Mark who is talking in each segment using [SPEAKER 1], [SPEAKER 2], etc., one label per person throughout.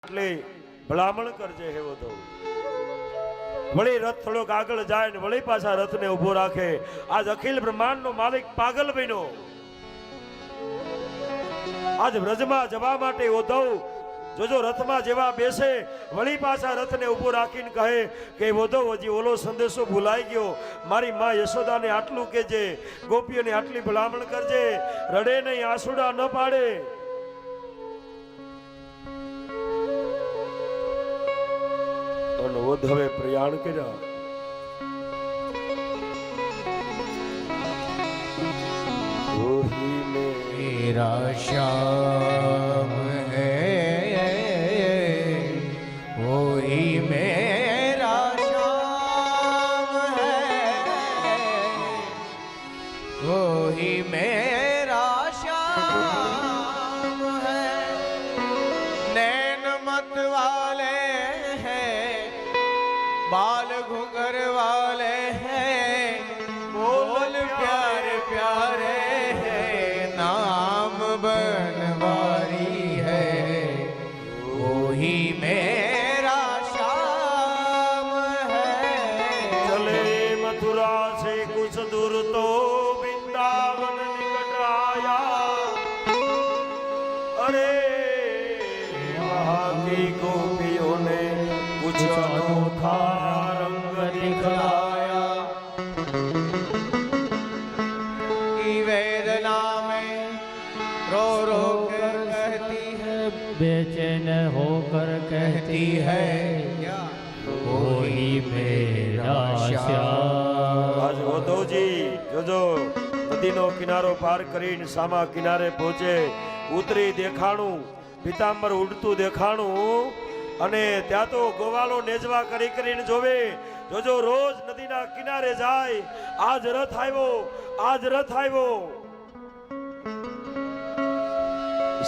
[SPEAKER 1] એટલે ભલામણ કરજે હે વધો. વળી રથ થોડોક આગળ જાય ને વળી પાછા રથને ઉભો રાખે. આજ અખિલ બ્રહ્માંડનો માલિક પાગલ બન્યો. આજ વ્રજમાં જવા માટે ઉદ્ધવ જોજો રથમાં જેવા બેસે વળી પાછા રથને ઉભો રાખીને કહે કે ઉદ્ધવ હજી ઓલો સંદેશો ભૂલાઈ ગયો. મારી માં યશોદાને આટલું કહેજે, ગોપીઓને આટલી ભલામણ કરજે, રડે નહીં, આંસુડા ન પાડે. ઉદ્ધવે પ્રયાણ કર્યા.
[SPEAKER 2] मेरा श्याम है वो ही मेरा श्याम है वो ही मेरा श्याम है नैन मत वाले हैं बाल घुंघर वाले हैं बोल प्यारे प्यारे बनवारी है वो ही मेरा श्याम है.
[SPEAKER 1] चले मथुरा से कुछ दूर तो वृंदावन निकट आया. अरे वहाँ की गोपियों ने कुछ अनोखा रंग दिखलाया.
[SPEAKER 2] वेदना में रो रो कर कहती है, बेचैन होकर कहती है कोई मेरा श्याम.
[SPEAKER 1] आज उद्धवजी જોજો નદીનો કિનારો પાર કરીને સામા કિનારે પહોંચે. ઉતરી દેખાણું, પિતાંબર ઉડતું દેખાણું અને ત્યાં તો ગોવાળો નેજવા કરી કરીને જોવે. જોજો રોજ નદીના કિનારે જાય. આજ રથ આવ્યો, આજ રથ આવ્યો.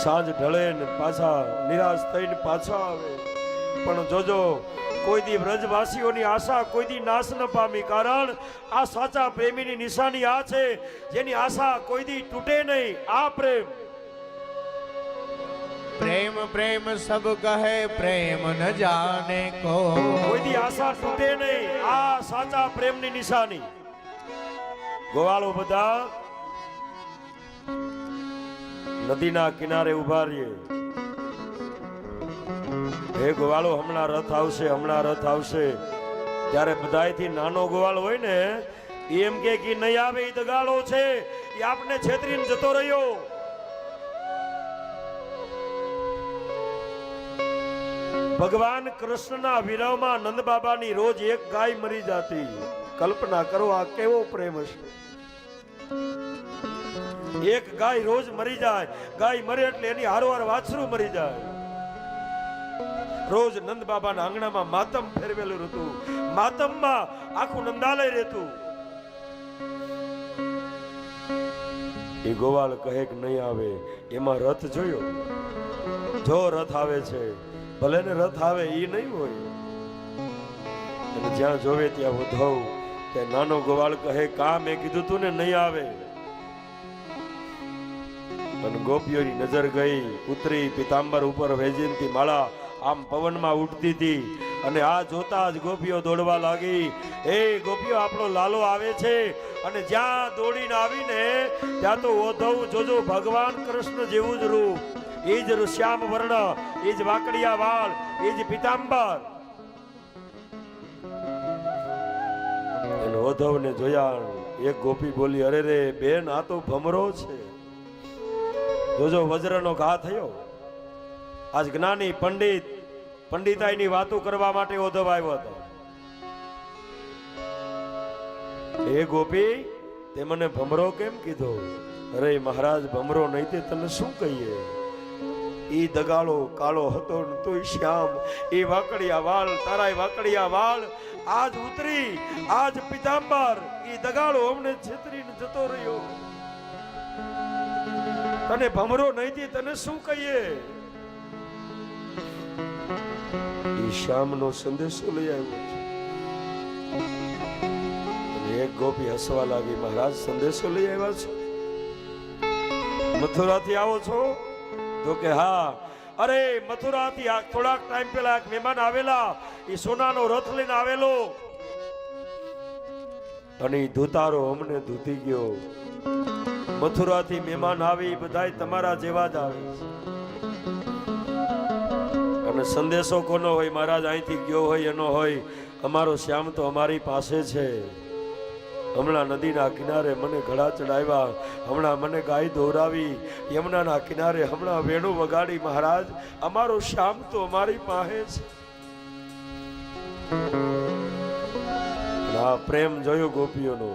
[SPEAKER 1] સાંજ ઢળે ને પાછા નિરાશ થઈને પાછા આવે. પણ જોજો કોઈ દી વ્રજવાસીઓની આશા કોઈ દી નાશ ન પામી. કારણ આ સાચા પ્રેમીની નિશાની આ છે જેની આશા કોઈ દી તૂટે નહીં. આ પ્રેમ
[SPEAKER 2] प्रेम प्रेम सब कहे प्रेम न जाने को
[SPEAKER 1] કોઈ દી આશા તૂટે નહીં. આ સાચા પ્રેમની નિશાની. ગોવાળો બધા નદીના કિનારે ઉભા રહીએ. હે ગોવાળો હમણાં રથ આવશે, હમણાં રથ આવશે. ત્યારે બધાયથી નાનો ગોવાળ હોય ને એમ કે નહીં આવે, એ દગાળો છે, એ આપને છેતરીને જતો રહ્યો. ભગવાન કૃષ્ણના વિરહમાં નંદ બાબાની રોજ એક ગાય મરી જાતી. કલ્પના કરો આ કેવો પ્રેમ હશે. એક ગાય રોજ મરી જાય. ગાય મરે એટલે એની હારોહાર વાછરું મરી જાય. રોજ નંદ બાબાના આંગણામાં માતમ ફેરવેલું હતું. માતમમાં આખું નંદાલય રહેતું. એ ગોવાળ કહે કે નહીં આવે. એમાં રથ જોયો. જો રથ આવે છે, ભલે ને રથ આવે એ નહીં હોય. અને જ્યાં જોવે ત્યાં ઉદ્ધવ તે નાનો ગોવાળ કહે કા મેં કીધું તું ને નહીં આવે. અને ગોપીઓની નજર ગઈ ઉતરી પિતાંબર ઉપર વૈજયંતી માળા આમ પવનમાં ઉડતી હતી. અને આ જોતા જ ગોપીઓ દોડવા લાગી. એ ગોપીઓ આપણો લાલો આવે છે. અને જ્યાં દોડીને આવીને ત્યાં તો ઉદ્ધવ જોજો ભગવાન કૃષ્ણ જેવું જ રૂપ, એ જ શ્યામ વર્ણ, એ જ વાકડિયા વાળ, એ જ પિતાંબર. ઉદ્ધવને જોયા. એક ગોપી બોલી અરે રે બેન આ તો ભમરો છે. જોજો વજ્રનો ઘા થયો. આજ જ્ઞાની પંડિત પંડિતાઈની વાતો કરવા માટે ઉદ્ધવ આવ્યો હતો. એ ગોપી તે મને ભમરો કેમ કીધો? અરે મહારાજ ભમરો નહીં તે તને શું કહીએ. ઈ દગાળો કાળો હતો તોય શ્યામ. એ વાકડિયા વાળ તારાય વાકડિયા વાળ. આજ ઉતરી આજ પિતાંબર. ઈ દગાળો અમને છેતરીને જતો રહ્યો. તને ભમરો નહીં તને શું કહીએ. ઈ શ્યામનો સંદેશો લઈ આવ્યો છે. એક ગોપી હસવા લાગી. મહારાજ સંદેશો લઈ આવ્યા છો? મથુરાથી આવો છો? તો કે હા. અરે મથુરાથી આ થોડાક ટાઈમ પહેલા એક મહેમાન આવેલા, એ સોનાનો રથ લઈને આવેલો અને ઈ ધુતારો અમને ધૂતી ગયો. મથુરાથી મહેમાન આવી, બધાય તમારા જેવા જ આવે અને સંદેશો કોનો હોય? મહારાજ અહીંથી ગયો હોય એનો હોય. અમારો શ્યામ તો અમારી પાસે છે. હમણાં નદીના કિનારે મને ઘડા ચડાવ્યા, હમણાં મને ગાય દોરાવી, યમુનાના કિનારે હમણાં વેણું વગાડી. મહારાજ, અમારો શ્યામ તો અમારી પાસે છે. આ પ્રેમ જોયો ગોપીઓનો.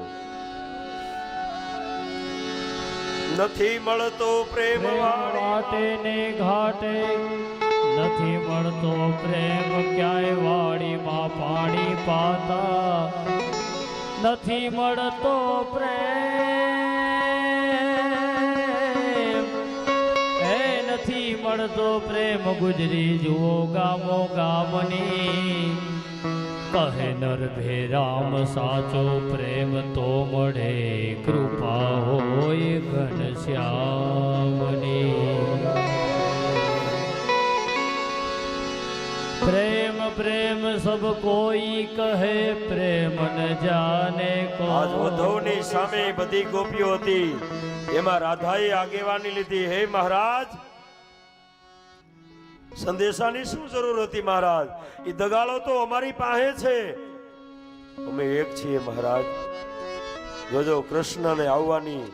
[SPEAKER 1] નથી મળતો પ્રેમ
[SPEAKER 3] વાટે ને ઘાટે, નથી મળતો પ્રેમ ક્યાંય વાડીમાં પાણી પાતા, નથી મળતો પ્રેમ, એ નથી મળતો પ્રેમ. ગુજરી જુઓ ગામો ગામની, કહે નરભે રામ સાચો પ્રેમ તો મળે, કૃપા હોય ઘનશ્યામની. પ્રેમ પ્રેમ સબ કોઈ કહે, પ્રેમ ન જાને કો.
[SPEAKER 1] આજ ઉદ્ધવની સામે બધી ગોપીઓ હતી, એમાં રાધાએ આગેવાની લીધી. હે મહારાજ, સંદેશાની શું જરૂર હતી? મહારાજ, એ દગાળો તો અમારી પાસે છે. અમે એક છીએ મહારાજ. જોજો કૃષ્ણને આવવાની,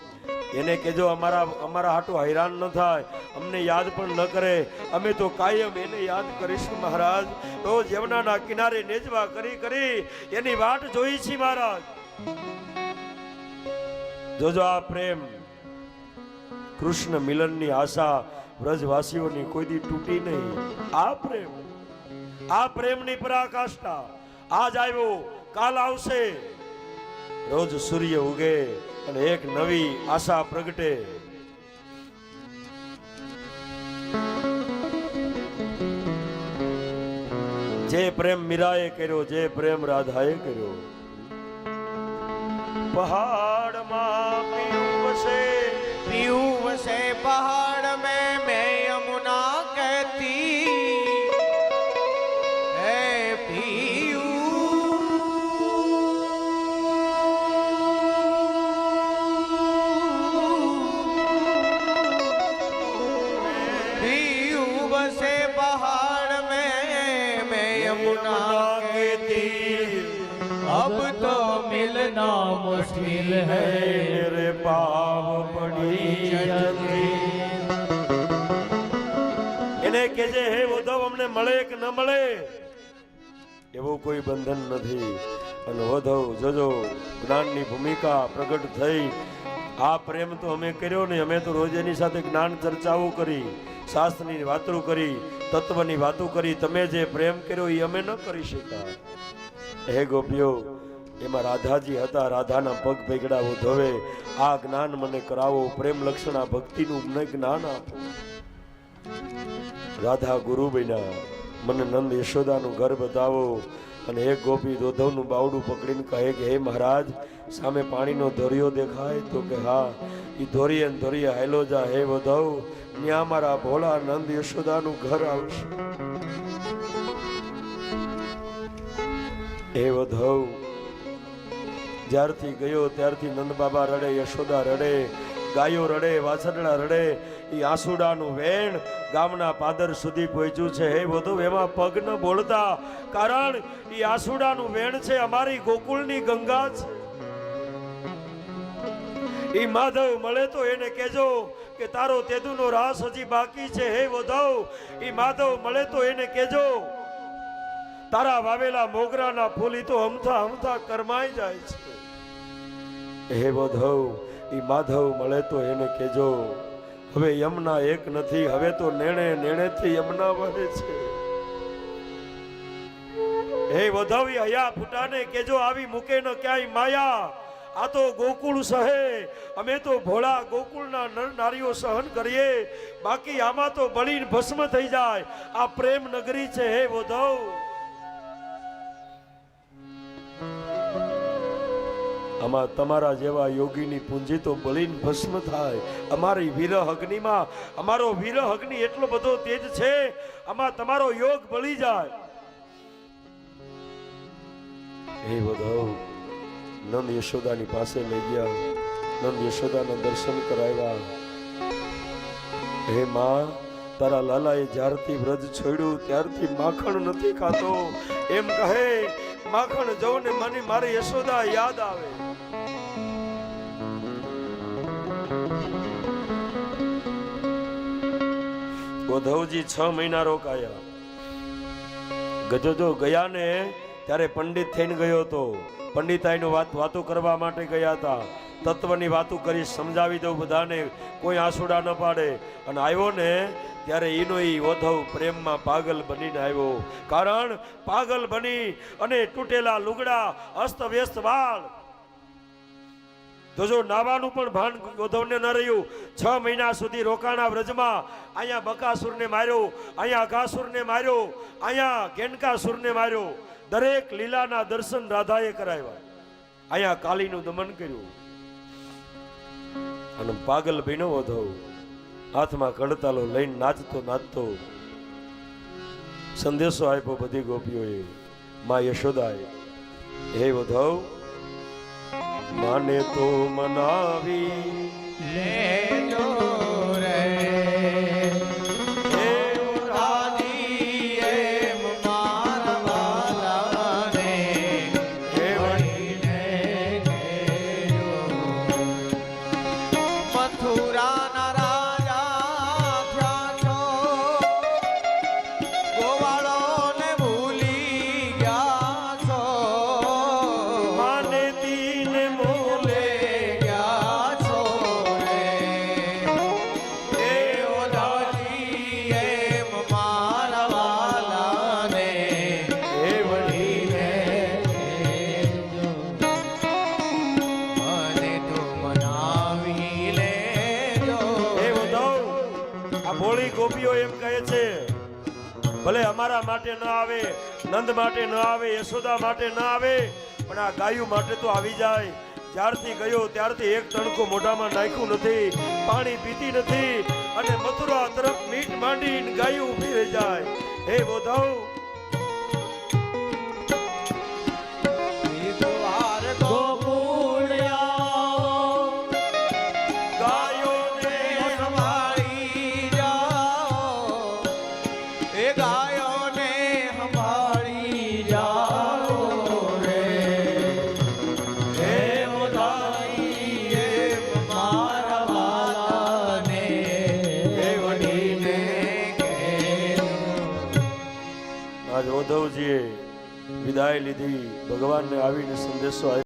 [SPEAKER 1] એને કહેજો અમારા હાટુ હેરાન ન થાય, અમને યાદ પણ ન કરે. અમે તો કાયમ એને યાદ કરીશું મહારાજ. રોજ યમુનાના કિનારે નેજવા કરી કરી એની વાટ જોઈ છે મહારાજ. જોજો આ પ્રેમ, કૃષ્ણ મિલનની આશા વ્રજવાસીઓની કોઈ દી તૂટી નહીં. આ પ્રેમની પરાકાષ્ઠા આજ આવ્યો, કાલ આવશે. રોજ સૂર્ય ઉગે અને એક નવી આશા પ્રગટે. જે પ્રેમ મીરાએ કર્યો, જે પ્રેમ રાધાએ કર્યો. પહાડમાં પીયું વસે,
[SPEAKER 2] पीयूष से पहाड़ में मैं यमुना कहती है पीयूष से पहाड़ में मैं यमुना कहती, अब तो मिलना मुश्किल है
[SPEAKER 1] રે પાવ પડી જતી. એને કહેજે, હે ઉદ્ધવ, અમને મળે કે ન મળે એવું કોઈ બંધન નથી. અને ઉદ્ધવ જોજો, જ્ઞાનની ભૂમિકા પ્રગટ થઈ. આ પ્રેમ તો અમે કર્યો ને, અમે તો રોજ એની સાથે જ્ઞાન ચર્ચાઓ કરી, શાસ્ત્રની વાતો કરી, તત્વની વાતો કરી. તમે જે પ્રેમ કર્યો એ અમે ન કરી શક્યા. હે ગોપીઓ, એમાં રાધાજી હતા. રાધાના પગ પૈગડા ઉદ્ધવે આ જ્ઞાન મને કરાવો, પ્રેમ લક્ષણા ભક્તિનું મને જ્ઞાન આપો. રાધા ગુરુ બન્યા, મને નંદ યશોદાનું ઘર બતાવો. અને એક ગોપી ઉદ્ધવનું બાવડું પકડીને કહે કે હે મહારાજ, સામે પાણીનો ધોરિયો દેખાય? તો કે હા, એ ધોરીએ ધોરીએ હાલો જા. હે ઉદ્ધવ, ત્યાં મારા ભોળા નંદ યશોદાનું ઘર આવશે. હે ઉદ્ધવ, જ્યારથી ગયો ત્યારથી નંદ બાબા રડે, યશોદા રડે, ગાયો રડે, વાછરડા રડે. એ આંસુડાનું વેણ ગામના પાદર સુધી પહોંચ્યું છે. હે બધું એમાં પગ ન બોલતા, કારણ એ આંસુડાનું વેણ છે અમારી ગોકુળની ગંગા છે. એ માધવ મળે તો એને કહેજો કે તારો તેદુનો રાસ હજી બાકી છે. હે વધવ, એ માધવ મળે તો એને કહેજો તારા વાવેલા મોગરાના ફૂલ તો હમથા હમથા કરમાઈ જાય છે. હે વધવ, એ માધવ મળે તો એને કહેજો હવે યમુના એક નથી, હવે તો નેણે નેણેથી યમુના વહે છે. હે વધવ, હયા ફૂટાને કહેજો આવી મૂકે ન ક્યાંય માયા. આ તો ગોકુળ સહે, અમે તો ભોળા ગોકુળના નર નારીઓ સહન કરીએ, બાકી આમાં તો બળીને ભસ્મ થઈ જાય. આ પ્રેમ નગરી છે. હે વધવ, આમાં તમારા જેવા યોગીની પૂંજી તો બળીને ભસ્મ થાય. અમારી વિરહ અગ્નિમાં અમારો વિરહ અગ્નિ એટલો બધો તેજ છે, આમાં તમારો યોગ બળી જાય. હે વધવ નંદ યશોદાની પાસે લઈ ગયા, નંદ યશોદાના દર્શન કરાવ્યા. હે માં, તારા લાલાએ જ્યારથી વ્રજ છોડ્યું ત્યારથી માખણ નથી ખાતો. એમ કહે, માખણ જવું ને મને મારી યશોદા યાદ આવે. ગોધવજી 6 મહિના રોકાયા. ગજોજો ગયા ને ત્યારે પંડિત થઈને ગયો હતો. પંડિતાઈનો વાતો કરવા માટે ગયા હતા. તત્વની વાતો કરી સમજાવી દઉં બધાને, કોઈ આંસુડા ન પાડે. અને આવ્યો ને ત્યારે એનો ઈ ઓધવ પ્રેમમાં પાગલ બનીને આવ્યો. કારણ પાગલ બની અને તૂટેલા લુગડા, અસ્તવ્યસ્ત વાળ. તો જો નાવાનું પણ ભાન ઓધવને ન રહ્યું. 6 મહિના સુધી રોકાણા વ્રજમાં. અહીંયા બકાસુરને માર્યો, અહીંયા અઘાસુરને માર્યો, અહીંયા ગેનકાસુરને માર્યો. દરેક લીલાના દર્શન રાધાએ કરાવ્યા. અહીંયા કાલીનું દમન કર્યું. અને પાગલ બન્યો ઓધવ. હાથમાં કડતાલો લઈને નાચતો નાચતો સંદેશો આપ્યો બધી ગોપીઓએ, માં યશોદાએ. હે ઓધવ, માને તો મનાવી
[SPEAKER 2] લેજો રે
[SPEAKER 1] ગોપીઓ એમ કહે છે, ભલે અમારા માટે ન આવે, નંદ માટે ન આવે, યશોદા માટે ન આવે, પણ આ ગાયું માટે તો આવી જાય. જ્યારથી ગયો ત્યારથી એક તણકો મોઢામાં નાખ્યું નથી, પાણી પીતી નથી, અને મથુરા તરફ મીઠ માંડીને ગાયું ઊભી રહી જાય. હે બોધવ, આજ ઓધવજીએ વિદાય લીધી. ભગવાનને આવીને સંદેશો આપ્યો.